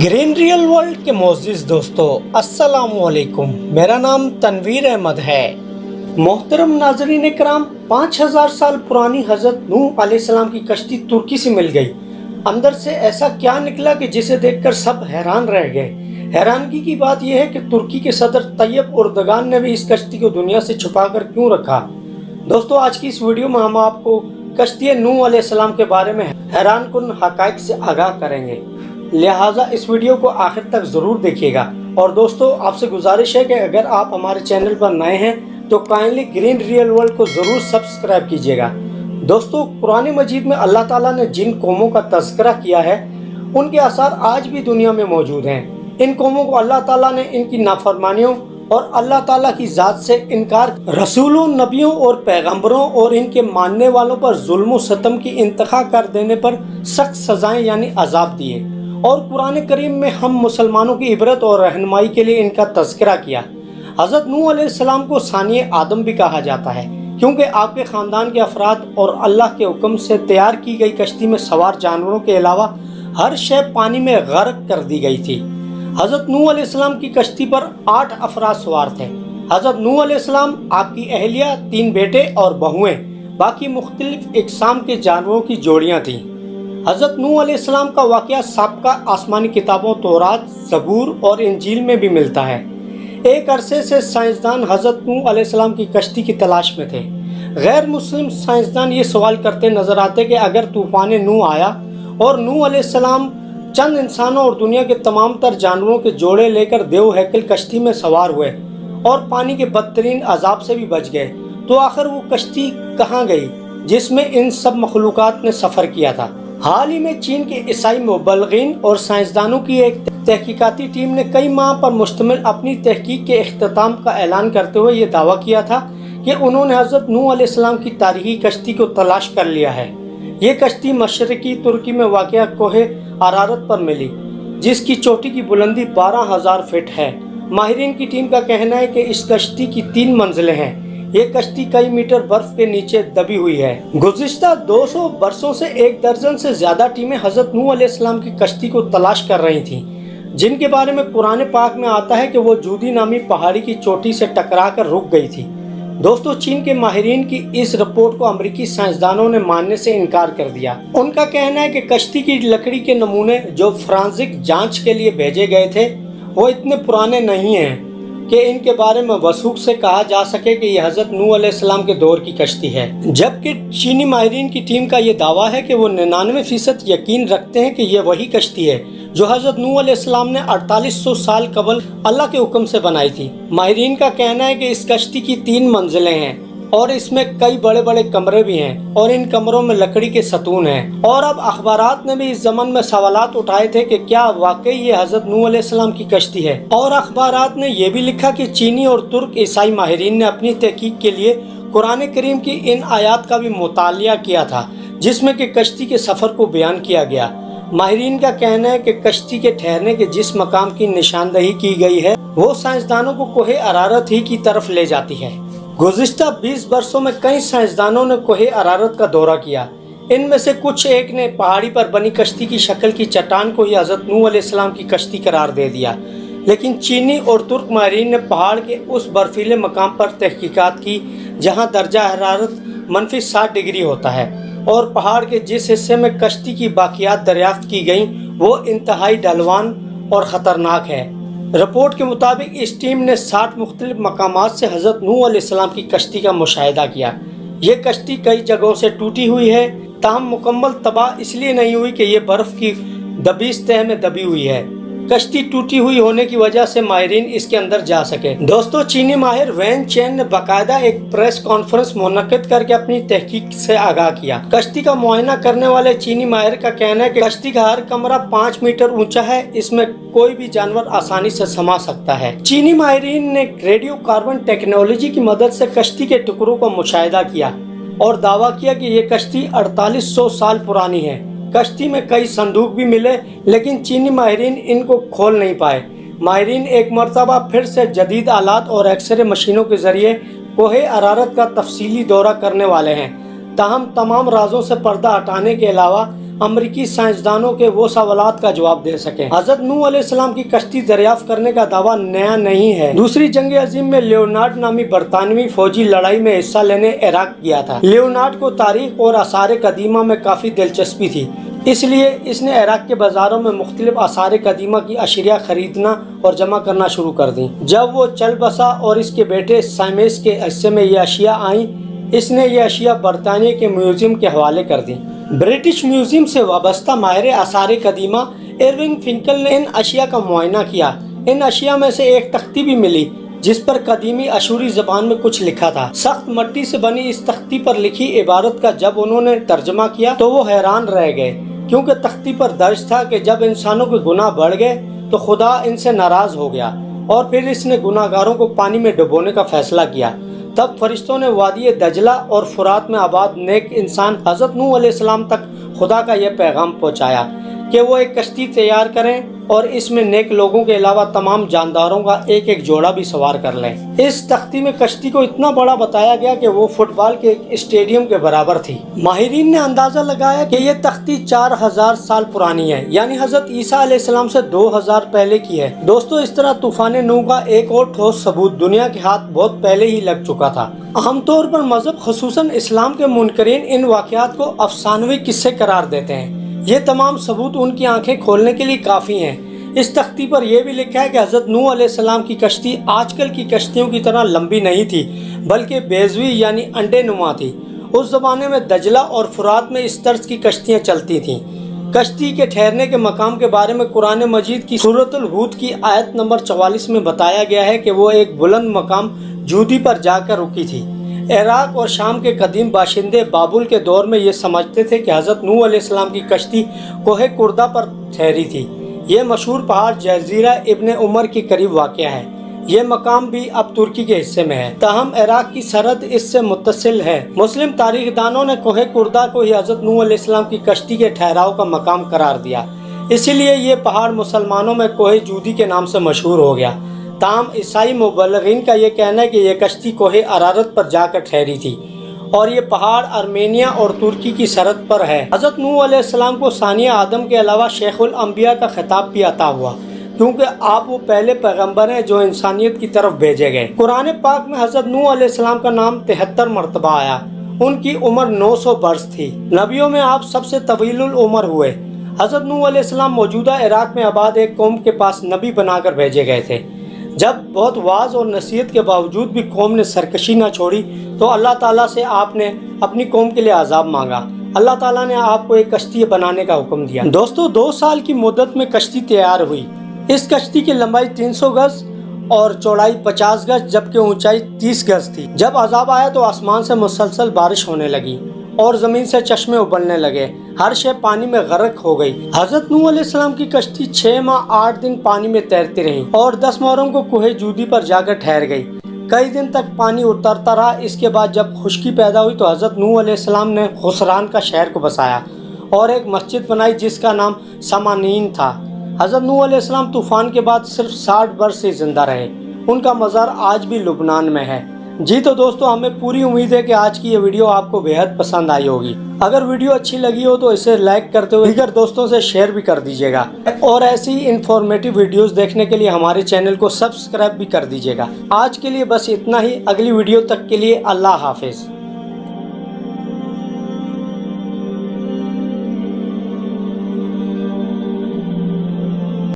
Green real world के मोअज़्ज़िज़ दोस्तों, अस्सलामु अलैकुम। मेरा नाम तनवीर अहमद है। मोहतरम नाज़रीन इकराम, 5000 साल पुरानी हज़रत नूह अलैहिस्सलाम की कश्ती तुर्की से मिल गई। अंदर से ऐसा क्या निकला कि जिसे देखकर सब हैरान रह गए। हैरानगी की बात यह है कि तुर्की के सदर तैयब उर्दगान ने भी इस कश्ती को दुनिया से छुपाकर क्यों रखा। दोस्तों, आज की इस वीडियो में हम आपको कश्ती नूह अलैहिस्सलाम के बारे में हैरानकुन हक़ाइक़ से आगाह करेंगे, लिहाजा इस वीडियो को आखिर तक ज़रूर देखिएगा। और दोस्तों, आपसे गुजारिश है कि अगर आप हमारे चैनल पर नए हैं तो काइंडली ग्रीन रियल वर्ल्ड को ज़रूर सब्सक्राइब कीजिएगा। दोस्तों, कुरान मजीद में अल्लाह ताला ने जिन कौमों का तज़किरा किया है उनके आसार आज भी दुनिया में मौजूद हैं। इन कौमों को अल्लाह ताला ने इनकी नाफरमानियों और अल्लाह ताला की ज़ात से इनकार, रसूलों, नबियों और पैगम्बरों और इनके मानने वालों पर जुल्म सतम की इंतहा कर देने पर सख्त सज़ाएँ यानी अजाब दिए। और कुरान करीम में हम मुसलमानों की इबरत और रहनुमाई के लिए इनका तज़किरा किया। हज़रत नूह अलैहिस्सलाम को सानिए आदम भी कहा जाता है, क्योंकि आपके ख़ानदान के अफराद और अल्लाह के हुक्म से तैयार की गई कश्ती में सवार जानवरों के अलावा हर शय पानी में गर्क कर दी गई थी। हज़रत नूह अलैहिस्सलाम की कश्ती पर 8 अफराद सवार थे। हज़रत नूह अलैहिस्सलाम, आपकी अहलिया, 3 बेटे और बहुएं, बाकी मुख्तलिफ इक़साम के जानवरों की जोड़ियाँ थीं। हज़रत नूह अलैहिस्सलाम का वाक़या साबिक़ा आसमानी किताबों तौरात, ज़बूर और इंजील में भी मिलता है। एक अरसे से साइंसदान हज़रत नूह अलैहिस्सलाम की कश्ती की तलाश में थे। गैर मुस्लिम साइंसदान ये सवाल करते नज़र आते कि अगर तूफ़ान नूह आया और नूह अलैहिस्सलाम चंद इंसानों और दुनिया के तमाम तर जानवरों के जोड़े लेकर देव हैकल कश्ती में सवार हुए और पानी के बदतरीन अजाब से भी बच गए, तो आखिर वो कश्ती कहाँ गई जिसमें इन सब मखलूक़ात ने सफ़र किया था। हाल ही में चीन के ईसाई मुबल्लिगीन और साइंसदानों की एक तहकीकाती टीम ने कई माह पर मुश्तमिल अपनी तहकीक के इख्तिताम का ऐलान करते हुए ये दावा किया था कि उन्होंने हज़रत नूह अलैहिस्सलाम की तारीखी कश्ती को तलाश कर लिया है। ये कश्ती मशरकी तुर्की में वाक़या कोहे अरारत पर मिली, जिसकी चोटी की बुलंदी 12,000 फीट है। माहिरीन की टीम का कहना है कि इस कश्ती की 3 मंजिलें हैं। ये कश्ती कई मीटर बर्फ के नीचे दबी हुई है। गुज़िश्ता 200 बरसों से 1 दर्जन से ज़्यादा टीमें हज़रत नूह अलैहिस्सलाम की कश्ती को तलाश कर रही थीं, जिनके बारे में कुरान पाक में आता है कि वो जूदी नामी पहाड़ी की चोटी से टकराकर रुक गई थी। दोस्तों, चीन के माहिरीन की इस रिपोर्ट को अमरीकी साइंसदानों ने मानने से इनकार कर दिया। उनका कहना है कि कश्ती की लकड़ी के नमूने जो फोरेंसिक जांच के लिए भेजे गए थे वो इतने पुराने नहीं हैं कि इनके बारे में वसूख से कहा जा सके कि यह हज़रत नूह अलैहिस्सलाम के दौर की कश्ती है। जबकि चीनी माहिरीन की टीम का ये दावा है कि वो 99% यकीन रखते हैं कि यह वही कश्ती है जो हज़रत नूह अलैहिस्सलाम ने 4800 साल कबल अल्लाह के हुक्म से बनाई थी। माहिरीन का कहना है कि इस कश्ती की 3 मंजिलें हैं और इसमें कई बड़े बड़े कमरे भी हैं और इन कमरों में लकड़ी के सतून हैं। और अब अखबारात ने भी इस ज़मन में सवालात उठाए थे कि क्या वाकई ये हज़रत नूह अलैहिस्सलाम की कश्ती है। और अखबारात ने यह भी लिखा कि चीनी और तुर्क ईसाई माहिरीन ने अपनी तहकीक के लिए कुरान करीम की इन आयात का भी मुतालिया किया था, जिसमें कि कश्ती के सफ़र को बयान किया गया। माहिरीन का कहना है कि कश्ती के ठहरने के जिस मकाम की निशानदही की गई है वो साइंसदानों को कोहे अरारत ही की तरफ ले जाती है। गुज़िश्ता 20 वर्षों में कई साइंसदानों ने कोहे अरारत का दौरा किया। इनमें से कुछ एक ने पहाड़ी पर बनी कश्ती की शक्ल की चट्टान को ही हज़रत नूह अलैहिस्सलाम की कश्ती करार दे दिया। लेकिन चीनी और तुर्क माहिरीन ने पहाड़ के उस बर्फीले मकाम पर तहकीकात की जहां दर्जा हरारत -60 डिग्री होता है और पहाड़ के जिस हिस्से में कश्ती की बाकियात दरियाफ्त की गई वो इंतहाई ढलवान और ख़तरनाक है। रिपोर्ट के मुताबिक इस टीम ने 60 मुख्तलिफ मकामात से हज़रत नूह अलैहिस्सलाम की कश्ती का मुशाहिदा किया। ये कश्ती कई जगहों से टूटी हुई है, ताहम मुकम्मल तबाह इसलिए नहीं हुई कि ये बर्फ़ की दबीस तह में दबी हुई है। कश्ती टूटी हुई होने की वजह से माहिरीन इसके अंदर जा सके। दोस्तों, चीनी माहिर वैन चेन ने बाकायदा एक प्रेस कॉन्फ्रेंस मुनक्किद करके अपनी तहकीक से आगाह किया। कश्ती का मुआयना करने वाले चीनी माहिर का कहना है कि कश्ती का हर कमरा 5 मीटर ऊंचा है, इसमें कोई भी जानवर आसानी से समा सकता है। चीनी माहिरीन ने रेडियो कार्बन टेक्नोलॉजी की मदद से कश्ती के टुकड़ों का मुशाहिदा किया और दावा किया कि ये कश्ती 4800 साल पुरानी है। कश्ती में कई संदूक भी मिले, लेकिन चीनी माहिरीन इनको खोल नहीं पाए। माहिरीन एक मरतबा फिर से जदीद आलात और एक्सरे मशीनों के जरिए कोहे अरारत का तफसीली दौरा करने वाले हैं, ताहम तमाम राजों से पर्दा हटाने के अलावा امریکی سائنسدانوں کے وہ سوالات کا جواب دے سکیں۔ حضرت نوح علیہ السلام کی کشتی دریافت کرنے کا دعویٰ نیا نہیں ہے۔ دوسری جنگ عظیم میں لیونارڈ نامی برطانوی فوجی لڑائی میں حصہ لینے عراق گیا تھا۔ لیونارڈ کو تاریخ اور آثار قدیمہ میں کافی دلچسپی تھی، اس لیے اس نے عراق کے بازاروں میں مختلف آثار قدیمہ کی اشیاء خریدنا اور جمع کرنا شروع کر دیں۔ جب وہ چل بسا اور اس کے بیٹے سائمس کے حصے میں یہ اشیاء آئیں، اس نے یہ اشیاء برطانیہ کے میوزیم کے حوالے کر دیں۔ برٹش میوزیم سے وابستہ ماہر آثار قدیمہ ایرونگ فنکل نے ان اشیاء کا معائنہ کیا۔ ان اشیاء میں سے ایک تختی بھی ملی جس پر قدیمی اشوری زبان میں کچھ لکھا تھا۔ سخت مٹی سے بنی اس تختی پر لکھی عبارت کا جب انہوں نے ترجمہ کیا تو وہ حیران رہ گئے، کیونکہ تختی پر درج تھا کہ جب انسانوں کے گناہ بڑھ گئے تو خدا ان سے ناراض ہو گیا اور پھر اس نے گناہ گاروں کو پانی میں ڈبونے کا فیصلہ کیا۔ تب فرشتوں نے وادی دجلہ اور فرات میں آباد نیک انسان حضرت نوح علیہ السلام تک خدا کا یہ پیغام پہنچایا کہ وہ ایک کشتی تیار کریں اور اس میں نیک لوگوں کے علاوہ تمام جانداروں کا ایک ایک جوڑا بھی سوار کر لیں۔ اس تختی میں کشتی کو اتنا بڑا بتایا گیا کہ وہ فٹ بال کے ایک اسٹیڈیم کے برابر تھی۔ ماہرین نے اندازہ لگایا کہ یہ تختی 4000 سال پرانی ہے، یعنی حضرت عیسیٰ علیہ السلام سے 2000 پہلے کی ہے۔ دوستو، اس طرح طوفان نوح کا ایک اور ٹھوس ثبوت دنیا کے ہاتھ بہت پہلے ہی لگ چکا تھا۔ عام طور پر مذہب خصوصاً اسلام کے منکرین ان واقعات کو افسانوی قصے قرار دیتے ہیں۔ یہ تمام ثبوت ان کی آنکھیں کھولنے کے لیے کافی ہیں۔ اس تختی پر یہ بھی لکھا ہے کہ حضرت نوح علیہ السلام کی کشتی آج کل کی کشتیوں کی طرح لمبی نہیں تھی، بلکہ بیضوی یعنی انڈے نما تھی۔ اس زمانے میں دجلہ اور فرات میں اس طرز کی کشتیاں چلتی تھیں۔ کشتی کے ٹھہرنے کے مقام کے بارے میں قرآن مجید کی سورۃ الحود کی آیت نمبر 44 میں بتایا گیا ہے کہ وہ ایک بلند مقام جودی پر جا کر رکی تھی۔ عراق اور شام کے قدیم باشندے بابل کے دور میں یہ سمجھتے تھے کہ حضرت نوح علیہ السلام کی کشتی کوہ کردہ پر ٹھہری تھی۔ یہ مشہور پہاڑ جزیرہ ابن عمر کے قریب واقع ہے۔ یہ مقام بھی اب ترکی کے حصے میں ہے، تاہم عراق کی سرحد اس سے متصل ہے۔ مسلم تاریخ دانوں نے کوہ کردہ کو ہی حضرت نوح علیہ السلام کی کشتی کے ٹھہراؤ کا مقام قرار دیا، اسی لیے یہ پہاڑ مسلمانوں میں کوہ جودی کے نام سے مشہور ہو گیا۔ تاہم عیسائی مبلغین کا یہ کہنا ہے کہ یہ کشتی کوہ ارارات پر جا کر ٹھہری تھی اور یہ پہاڑ ارمینیا اور ترکی کی سرحد پر ہے۔ حضرت نوح علیہ السلام کو ثانیہ آدم کے علاوہ شیخ الانبیاء کا خطاب بھی عطا ہوا، کیونکہ آپ وہ پہلے پیغمبر ہیں جو انسانیت کی طرف بھیجے گئے۔ قرآن پاک میں حضرت نوح علیہ السلام کا نام 73 مرتبہ آیا۔ ان کی عمر 900 برس تھی۔ نبیوں میں آپ سب سے طویل العمر ہوئے۔ حضرت نوح علیہ السلام موجودہ عراق میں آباد ایک قوم کے پاس نبی بنا کر بھیجے گئے تھے۔ جب بہت واعظ اور نصیحت کے باوجود بھی قوم نے سرکشی نہ چھوڑی تو اللہ تعالیٰ سے آپ نے اپنی قوم کے لیے عذاب مانگا۔ اللہ تعالیٰ نے آپ کو ایک کشتی بنانے کا حکم دیا۔ دوستو، 2 سال کی مدت میں کشتی تیار ہوئی۔ اس کشتی کی لمبائی 300 گز اور چوڑائی 50 گز جبکہ اونچائی 30 گز تھی۔ جب عذاب آیا تو آسمان سے مسلسل بارش ہونے لگی اور زمین سے چشمے ابلنے لگے، ہر شے پانی میں غرق ہو گئی۔ حضرت نوح علیہ السلام کی کشتی 6 ماہ 8 دن پانی میں تیرتی رہی اور 10 محرم کو کوہ جودی پر جا کر ٹھہر گئی۔ کئی دن تک پانی اترتا رہا۔ اس کے بعد جب خشکی پیدا ہوئی تو حضرت نوح علیہ السلام نے خسران کا شہر کو بسایا اور ایک مسجد بنائی جس کا نام سمانین تھا۔ حضرت نوح علیہ السلام طوفان کے بعد صرف 60 برس ہی زندہ رہے۔ ان کا مزار آج بھی لبنان میں ہے۔ جی تو دوستو، ہمیں پوری امید ہے کہ آج کی یہ ویڈیو آپ کو بےحد پسند آئی ہوگی۔ اگر ویڈیو اچھی لگی ہو تو اسے لائک کرتے ہوئے دیگر دوستوں سے شیئر بھی کر دیجیے گا، اور ایسی انفارمیٹیو ویڈیوز دیکھنے کے لیے ہمارے چینل کو سبسکرائب بھی کر دیجیے گا۔ آج کے لیے بس اتنا ہی۔ اگلی ویڈیو تک کے لیے اللہ حافظ۔